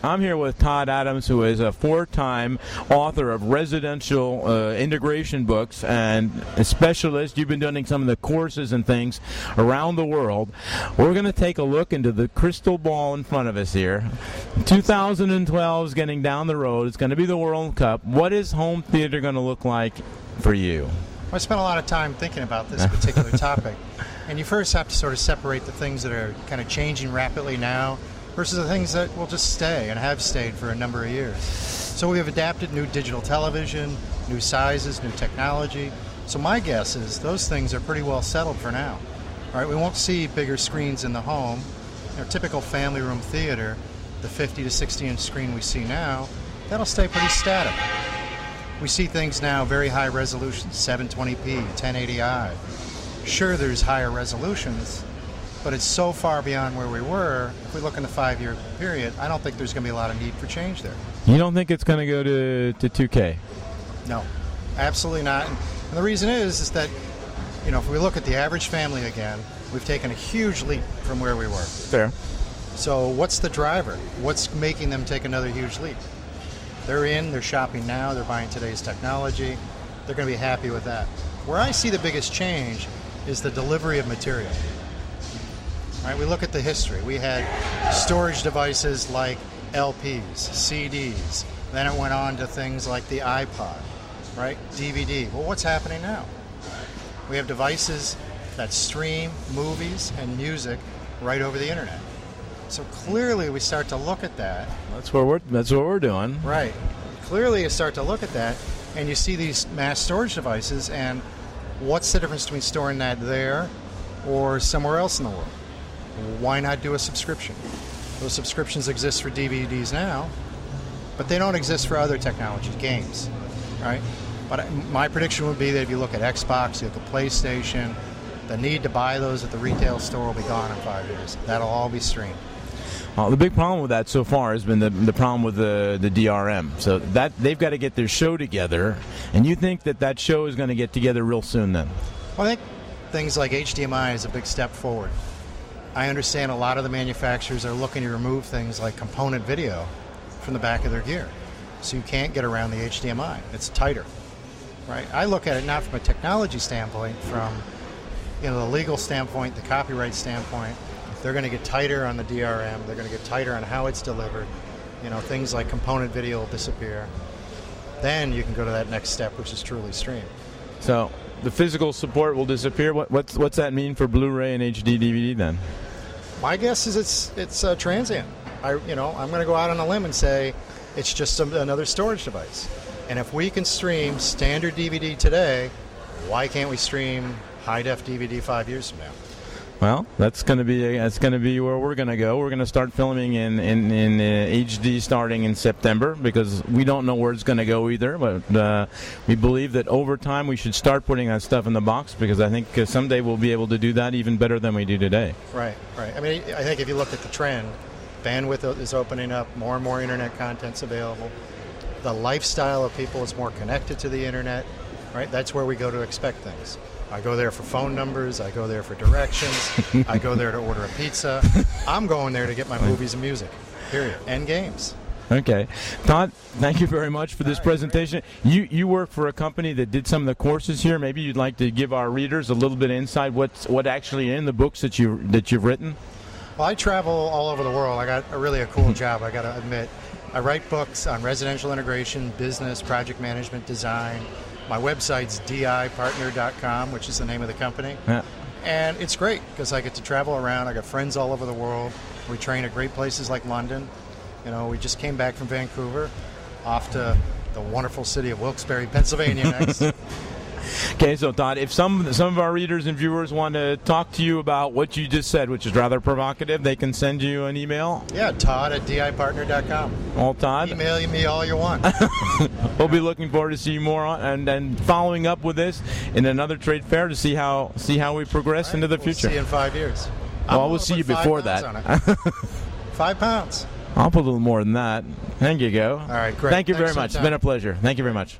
I'm here with Todd Adams, who is a 4-time author of residential integration books and a specialist. You've been doing some of the courses and things around the world. We're going to take a look into the crystal ball in front of us here. 2012 is getting down the road. It's going to be the World Cup. What is home theater going to look like for you? I spent a lot of time thinking about this particular topic. And you first have to sort of separate the things that are kind of changing rapidly now versus the things that will just stay and have stayed for a number of years. So we have adapted new digital television, new sizes, new technology. So my guess is those things are pretty well settled for now. All right, we won't see bigger screens in the home. Our typical family room theater, the 50 to 60-inch screen we see now, that'll stay pretty static. We see things now very high resolution, 720p, 1080i. Sure, there's higher resolutions, but it's so far beyond where we were. If we look in the 5-year period, I don't think there's going to be a lot of need for change there. You don't think it's going to go to 2K? No, absolutely not. And the reason is that, you know, if we look at the average family again, we've taken a huge leap from where we were. Fair. So what's the driver? What's making them take another huge leap? They're shopping now, they're buying today's technology. They're going to be happy with that. Where I see the biggest change is the delivery of material. All right, we look at the history. We had storage devices like LPs, CDs. Then it went on to things like the iPod, right? DVD. Well, what's happening now? We have devices that stream movies and music right over the internet. So clearly we start to look at that. That's what we're doing. Right. Clearly you start to look at that and you see these mass storage devices, and what's the difference between storing that there or somewhere else in the world? Why not do a subscription? Those subscriptions exist for DVDs now, but they don't exist for other technologies, games, right? But my prediction would be that if you look at Xbox, you look at PlayStation, the need to buy those at the retail store will be gone in 5 years. That'll all be streamed. Well, the big problem with that so far has been the problem with the DRM. So that they've got to get their show together, and you think that show is going to get together real soon then? Well, I think things like HDMI is a big step forward. I understand a lot of the manufacturers are looking to remove things like component video from the back of their gear, so you can't get around the HDMI. It's tighter, right? I look at it not from a technology standpoint, from the legal standpoint, the copyright standpoint. They're going to get tighter on the DRM. They're going to get tighter on how it's delivered. Things like component video will disappear. Then you can go to that next step, which is truly stream. So the physical support will disappear. What's that mean for Blu-ray and HD DVD then? My guess is it's transient. I'm going to go out on a limb and say it's just another storage device. And if we can stream standard DVD today, why can't we stream high-def DVD 5 years from now? Well, that's going to be where we're going to go. We're going to start filming in HD starting in September, because we don't know where it's going to go either. But we believe that over time we should start putting that stuff in the box, because I think someday we'll be able to do that even better than we do today. Right. I mean, I think if you look at the trend, bandwidth is opening up, more and more internet content's available. The lifestyle of people is more connected to the internet, right? That's where we go to expect things. I go there for phone numbers, I go there for directions, I go there to order a pizza. I'm going there to get my movies and music, period, and games. Okay. Todd, thank you very much for this presentation. You work for a company that did some of the courses here. Maybe you'd like to give our readers a little bit of insight what actually in the books that you've written? Well, I travel all over the world. I got a cool job, I got to admit. I write books on residential integration, business, project management, design. My website's dipartner.com, which is the name of the company. Yeah. And it's great because I get to travel around. I got friends all over the world. We train at great places like London. We just came back from Vancouver, off to the wonderful city of Wilkes-Barre, Pennsylvania next. Okay, so Todd, if some of our readers and viewers want to talk to you about what you just said, which is rather provocative, they can send you an email? Yeah, Todd@dipartner.com. All Todd? Email me all you want. We'll be looking forward to see you more and following up with this in another trade fair to see how we progress into the future. We'll see you in 5 years. Well, we'll see you before that. 5 pounds. I'll put a little more than that. Thank you, go. All right, great. Thank you very much. It's been a pleasure. Thank you very much.